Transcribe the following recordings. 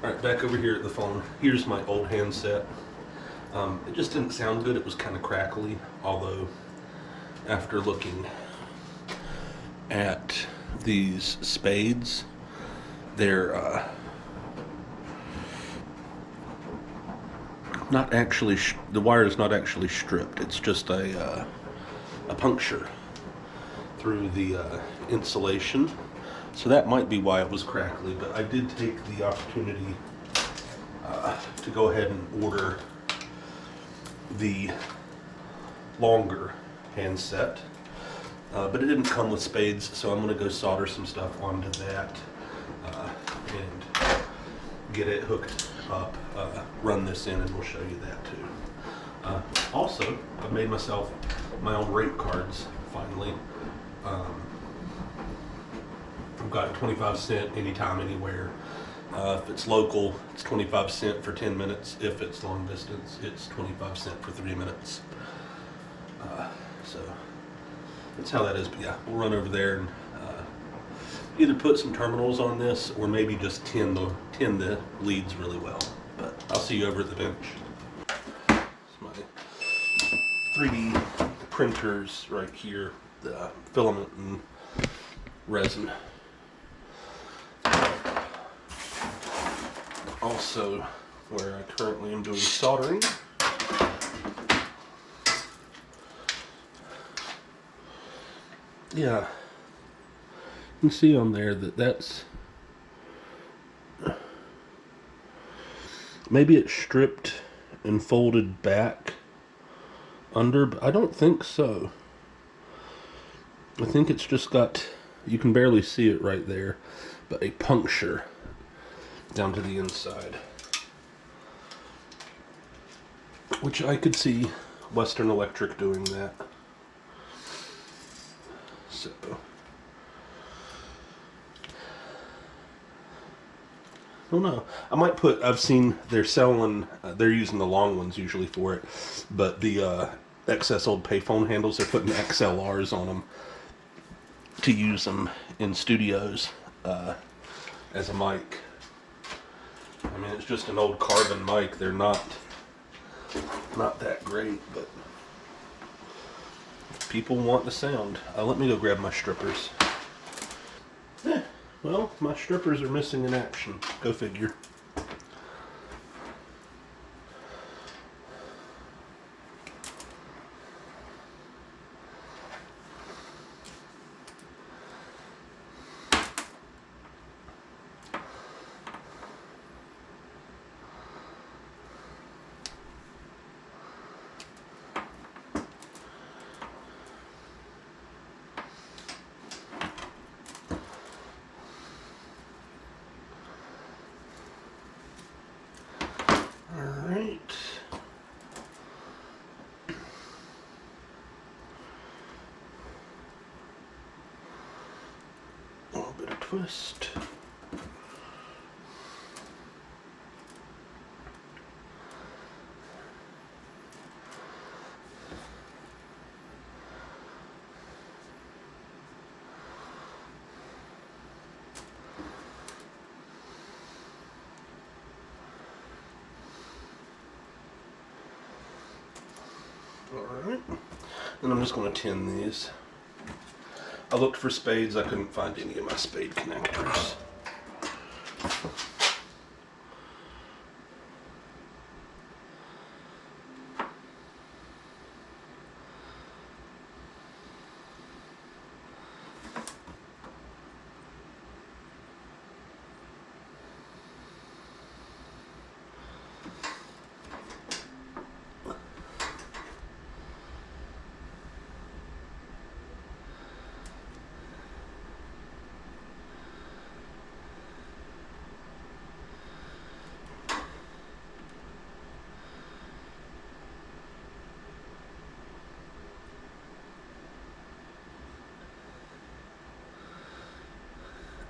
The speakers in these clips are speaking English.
Alright, back over here at the phone. Here's my old handset. It just didn't sound good. It was kind of crackly, although after looking at these spades, they're not actually, the wire is not actually stripped. It's just a puncture through the insulation. So that might be why it was crackly, but I did take the opportunity to go ahead and order the longer handset. But it didn't come with spades, so I'm going to go solder some stuff onto that and get it hooked up, run this in, and we'll show you that too. Also, I've made myself my own rate cards, finally. I've got 25 cent anytime, anywhere. If it's local, it's 25 cent for 10 minutes. If it's long distance, it's 25 cent for 3 minutes. So that's how that is. But yeah, we'll run over there and either put some terminals on this or maybe just tin the leads really well. But I'll see you over at the bench. It's my 3D printers right here, the filament and resin. Also, where I currently am doing soldering. Yeah, you can see on there that that's, maybe it's stripped and folded back under, but I don't think so. I think it's just got, you can barely see it right there, but a puncture down to the inside, which I could see Western Electric doing that. So I don't know. I might put, I've seen they're selling, they're using the long ones usually for it, but the excess old payphone handles, they're putting XLRs on them to use them in studios as a mic. I mean, it's just an old carbon mic. They're not that great, but people want the sound. Let me go grab my strippers. Well, my strippers are missing in action. Go figure. Alright. A little bit of twist. Alright, and I'm just going to tin these. I looked for spades, I couldn't find any of my spade connectors.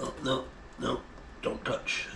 Oh, no, don't touch.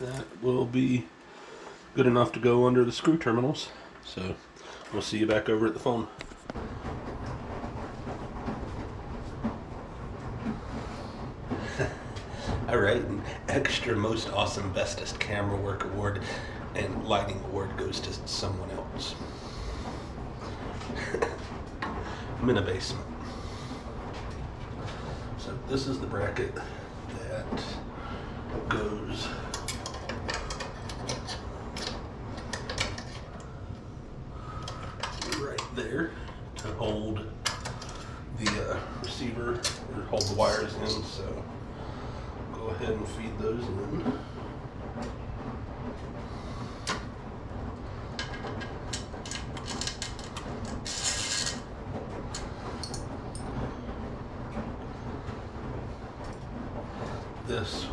that will be good enough to go under the screw terminals. So we'll see you back over at the phone. Alright, an extra most awesome bestest camera work award and lighting award goes to someone else. I'm in a basement. So this is the bracket that goes right there to hold the receiver or hold the wires in. So go ahead and feed those in. This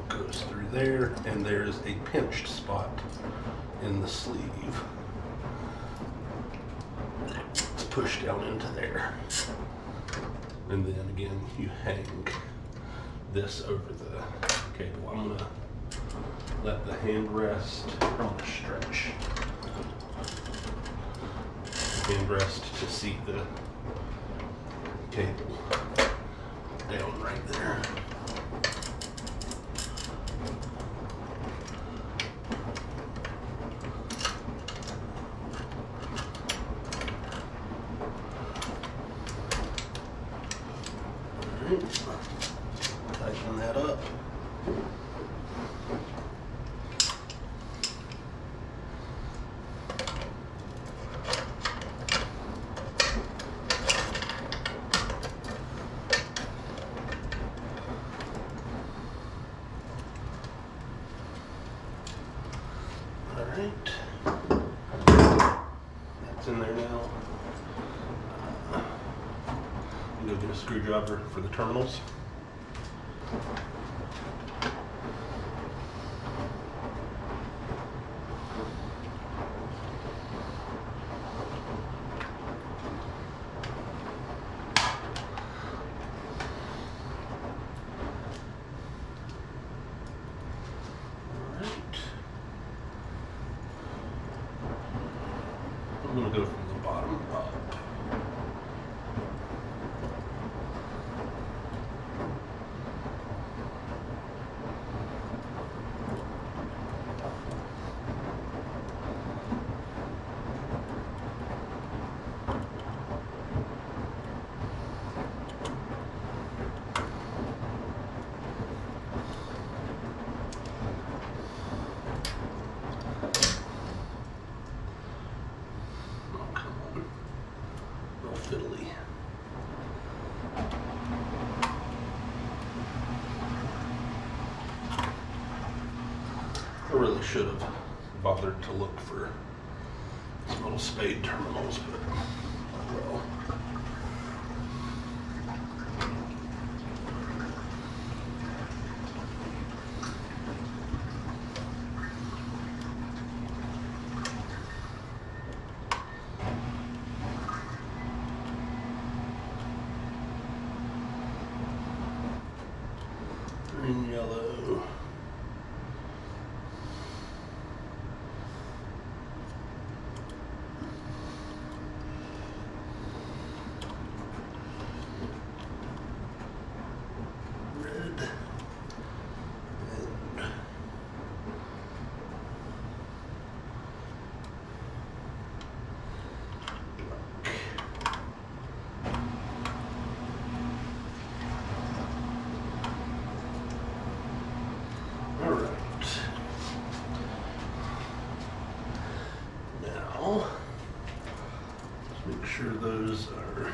goes through there, and there's a pinched spot in the sleeve. It's pushed down into there. And then again, you hang this over the cable. I'm gonna let the hand rest. I'm gonna stretch the hand rest to seat the cable down right there. Tighten that up. All right, that's in there now. I'm going to get a screwdriver for the terminals. I'm going to go from the bottom up. Fiddly. I really should have bothered to look for some little spade terminals, but oh well. Green, yellow. Red. And all right. Now, let's make sure those are,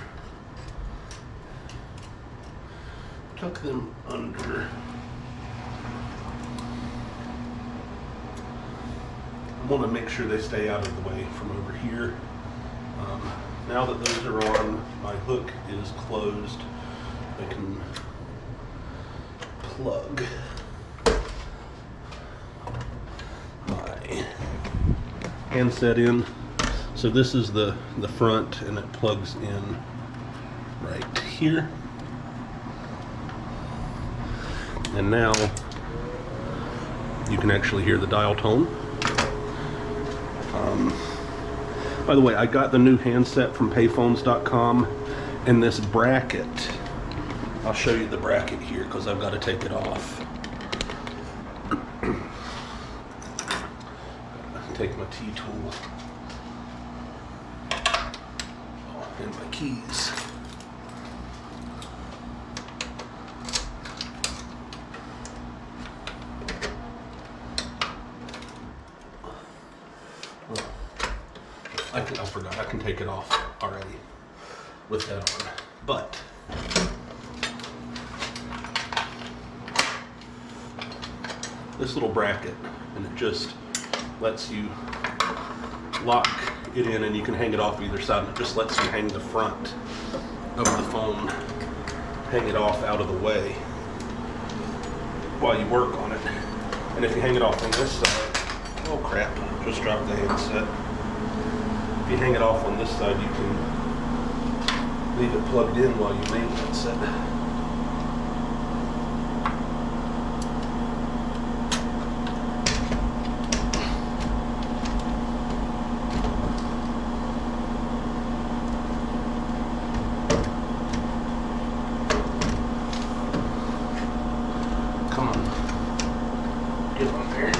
tuck them under. I want to make sure they stay out of the way from over here. Now that those are on, my hook is closed. I can plug my handset in. So this is the front, and it plugs in right here. And now You can actually hear the dial tone. By the way, I got the new handset from payphones.com, and this bracket, I'll show you the bracket here because I've got to take it off. Take my T-tool and my keys. I forgot, I can take it off already with that on. But this little bracket, and it just lets you lock it in, and you can hang it off either side, and it just lets you hang the front of the phone, hang it off out of the way while you work on it. And if you hang it off on this side, oh crap, just dropped the handset. If you hang it off on this side, you can leave it plugged in while you maintenance it. Come on, get on there.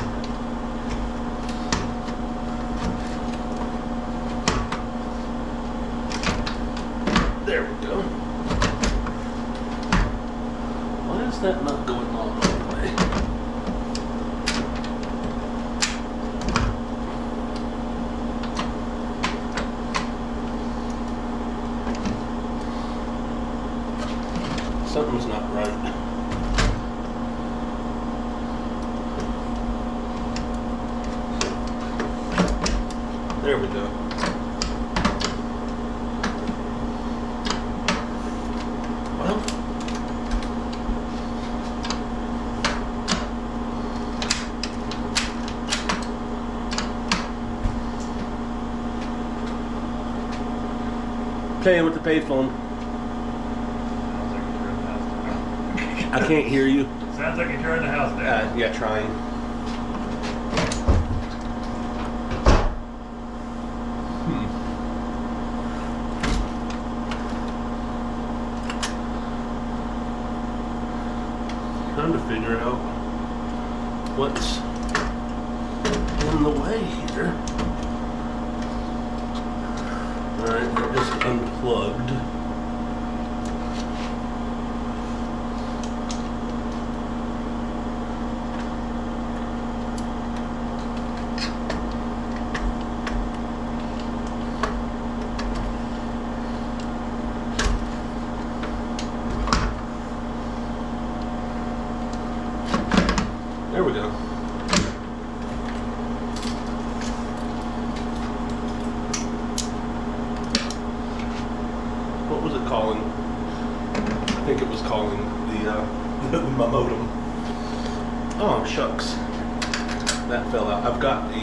There we go. Why is that not going all the way? Something's not right. There we go. Well, playing with the payphone. I can't hear you. Sounds like you turned the house down. Yeah, trying. Trying to figure out what's in the way here. Alright, they're just unplugged. There we go. What was it calling? I think it was calling the my modem. Oh shucks, that fell out. I've got the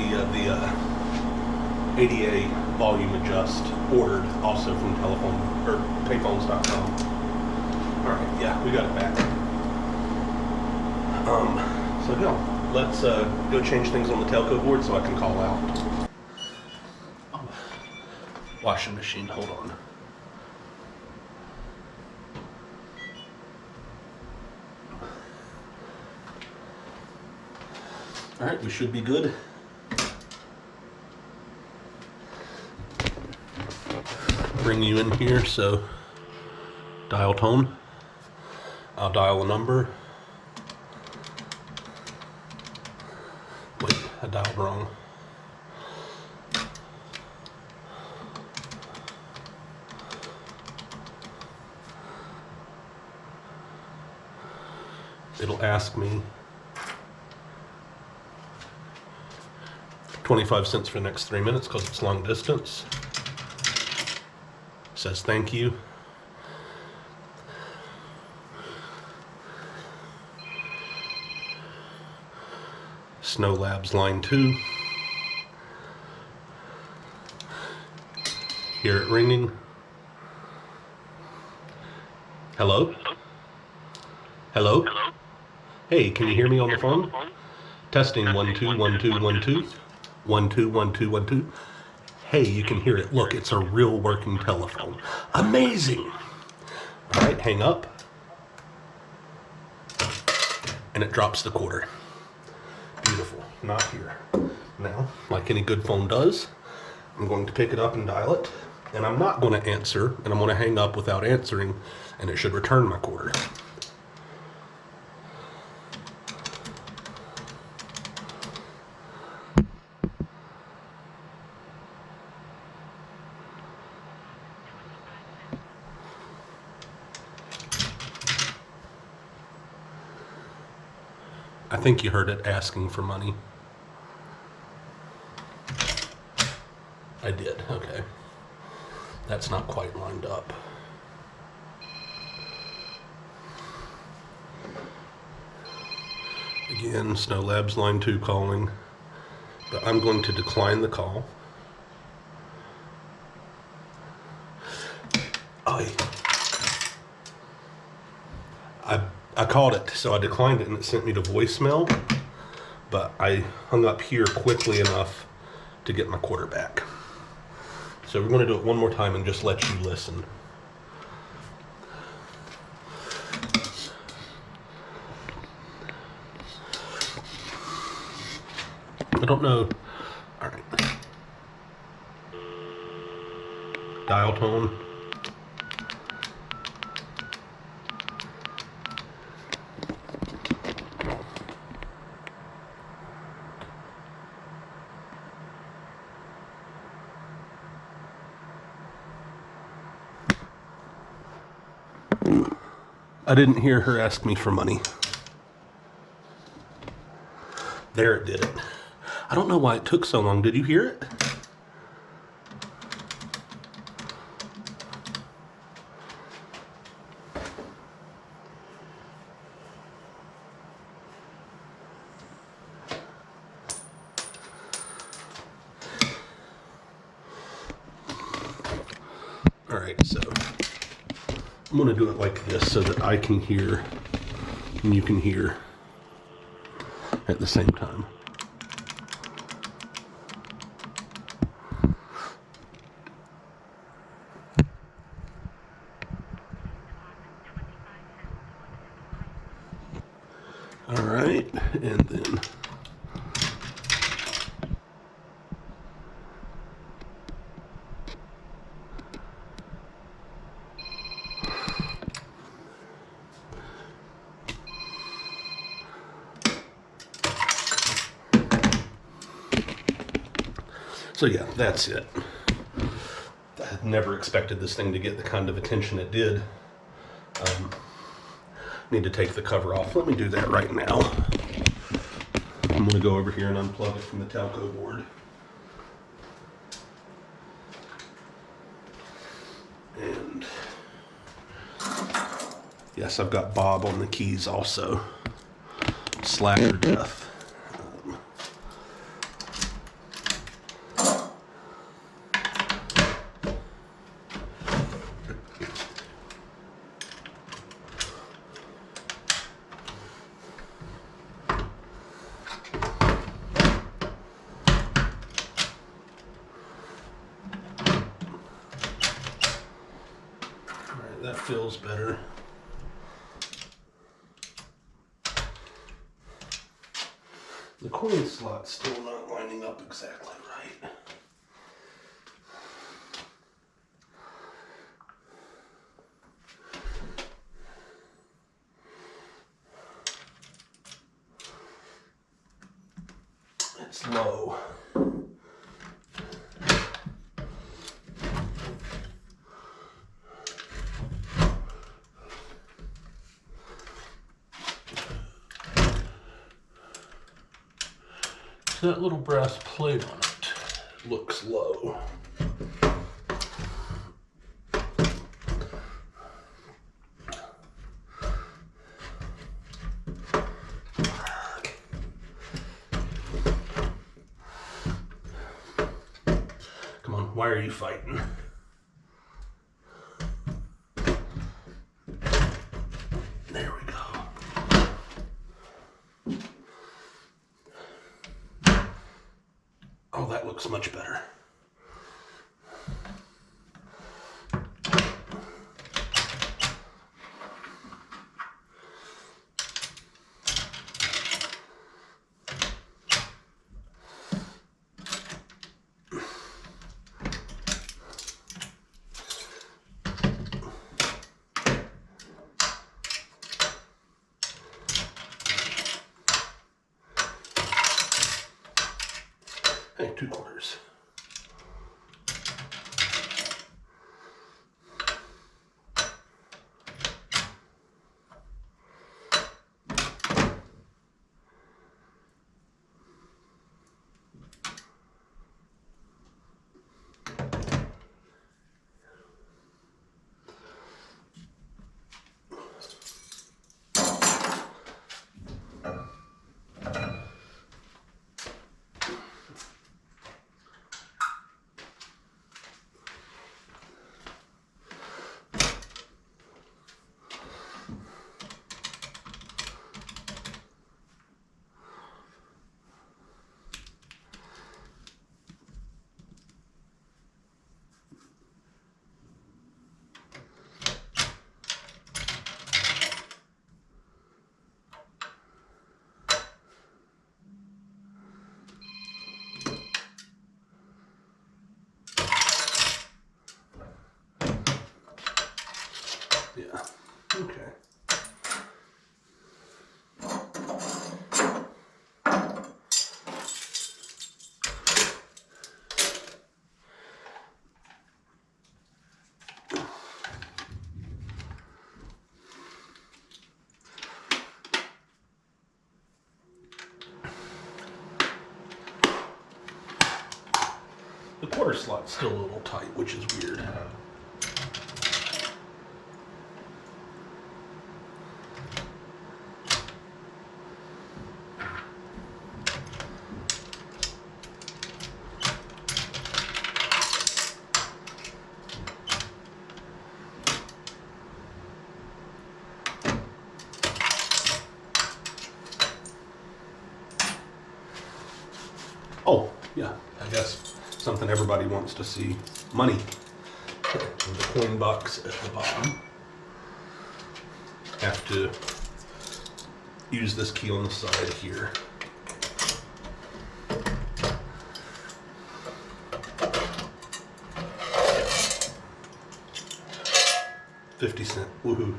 ADA volume adjust ordered also from payphones.com. All right, yeah, we got it back. So yeah, let's go change things on the telco board so I can call out. Oh, washing machine, hold on. All right, we should be good. Bring you in here, so dial tone. I'll dial a number. Wait, I dialed wrong. It'll ask me 25 cents for the next 3 minutes because it's long distance. Says thank you. Snow Labs line 2. Hear it ringing. Hello? Hello? Hello? Hey, can you hear me on the phone? Testing 1 2 1 2 1 2 1 2 1 2 1 2. Hey, you can hear it. Look, it's a real working telephone. Amazing. All right, hang up. And it drops the quarter. Beautiful. Not here. Now, like any good phone does, I'm going to pick it up and dial it. And I'm not going to answer, and I'm going to hang up without answering, and it should return my quarter. I think you heard it asking for money. I did, okay. That's not quite lined up. Again, Snow Labs line 2 calling, but I'm going to decline the call. I called it, so I declined it and it sent me to voicemail, but I hung up here quickly enough to get my quarter back. So we're going to do it one more time and just let you listen. I don't know. All right. Dial tone. I didn't hear her ask me for money. There, it did it. I don't know why it took so long. Did you hear it? All right, so I'm going to do it like this so that I can hear and you can hear at the same time. All right, and then so yeah, that's it. I had never expected this thing to get the kind of attention it did. Need to take the cover off. Let me do that right now. I'm going to go over here and unplug it from the telco board. And yes, I've got Bob on the keys also. Slacker death. That feels better. The coin slot's still not lining up exactly right. It's low. That little brass plate on it looks low. Come on, why are you fighting? There we go. looks much better. Hey, 2/4. Yeah, okay. The quarter slot's still a little tight, which is weird. Oh, yeah, I guess something everybody wants to see. Money. The coin box at the bottom. Have to use this key on the side here. $0.50. Woohoo.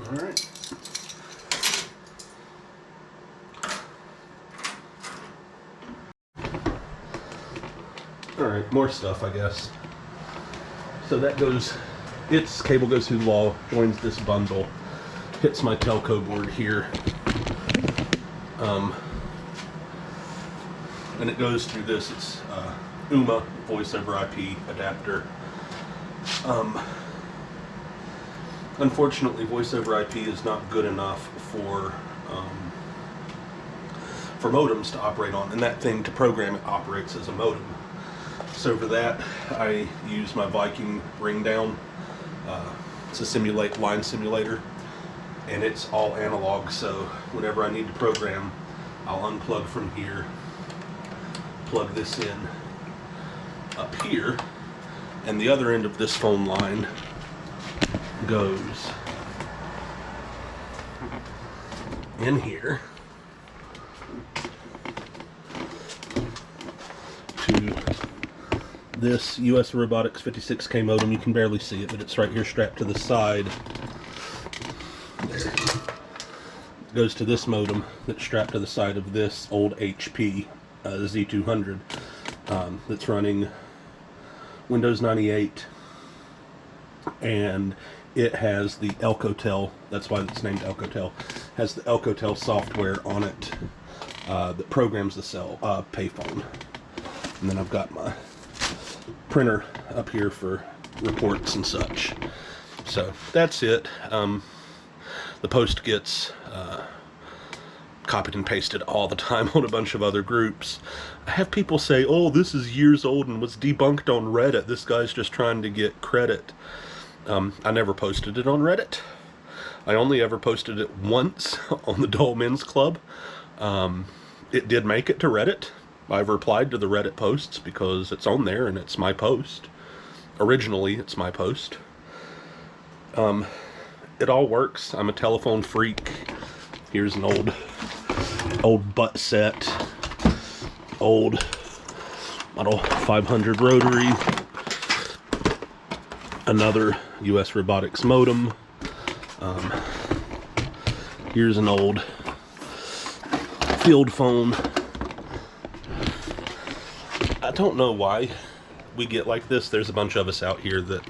All right. All right, more stuff, I guess. So that goes, its cable goes through the wall, joins this bundle, hits my telco board here, and it goes through this. It's UMA voice over IP adapter. Unfortunately, voice over IP is not good enough for modems to operate on, and that thing to program it operates as a modem. So for that, I use my Viking ring down. It's a line simulator, and it's all analog. So whenever I need to program, I'll unplug from here, plug this in up here, and the other end of this phone line goes in here to this US Robotics 56K modem. You can barely see it, but it's right here strapped to the side. There. It goes to this modem that's strapped to the side of this old HP Z200 that's running Windows 98, and it has the Elcotel, that's why it's named Elcotel, has the Elcotel software on it that programs the Payphone. And then I've got my printer up here for reports and such. So that's it. The post gets copied and pasted all the time on a bunch of other groups. I have people say, oh, this is years old and was debunked on Reddit. This guy's just trying to get credit. I never posted it on Reddit. I only ever posted it once on the Dull Men's Club. It did make it to Reddit. I've replied to the Reddit posts because it's on there and it's my post. Originally, it's my post. It all works. I'm a telephone freak. Here's an old butt set. Old Model 500 rotary. Another US Robotics modem. Here's an old field phone. I don't know why we get like this. There's a bunch of us out here that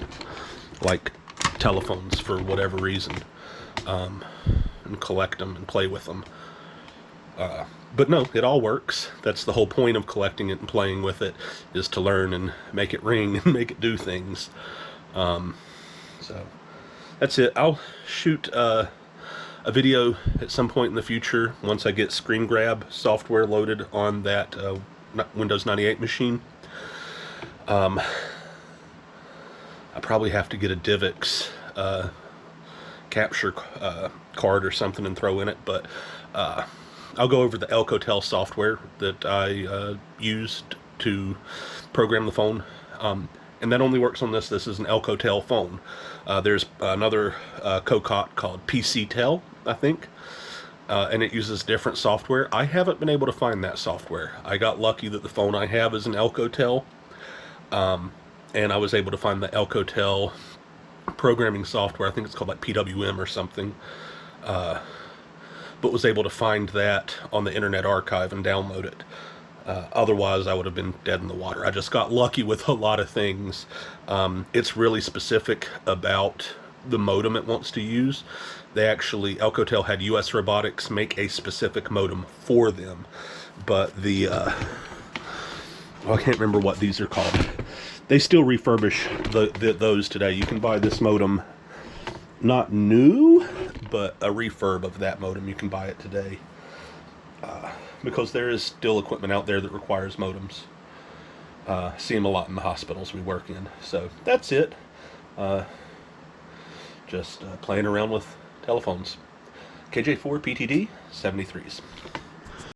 like telephones for whatever reason, and collect them and play with them. But no, it all works. That's the whole point of collecting it and playing with it, is to learn and make it ring and make it do things. So that's it. I'll shoot a video at some point in the future once I get screen grab software loaded on that Windows 98 machine. I probably have to get a DivX capture card or something and throw in it, but I'll go over the Alcatel software that I used to program the phone, and that only works on this. This is an Alcatel phone. There's another Cocot called PCTel, I think, and it uses different software. I haven't been able to find that software. I got lucky that the phone I have is an Alcatel, and I was able to find the Alcatel programming software. I think it's called like PWM or something, but was able to find that on the Internet Archive and download it. Otherwise, I would have been dead in the water. I just got lucky with a lot of things. It's really specific about the modem it wants to use. They actually, Alcatel had US Robotics make a specific modem for them, but the I can't remember what these are called. They still refurbish those today. You can buy this modem, not new, but a refurb of that modem. You can buy it today, because there is still equipment out there that requires modems. See them a lot in the hospitals we work in. So that's it. Just playing around with telephones. KJ4 PTD 73s.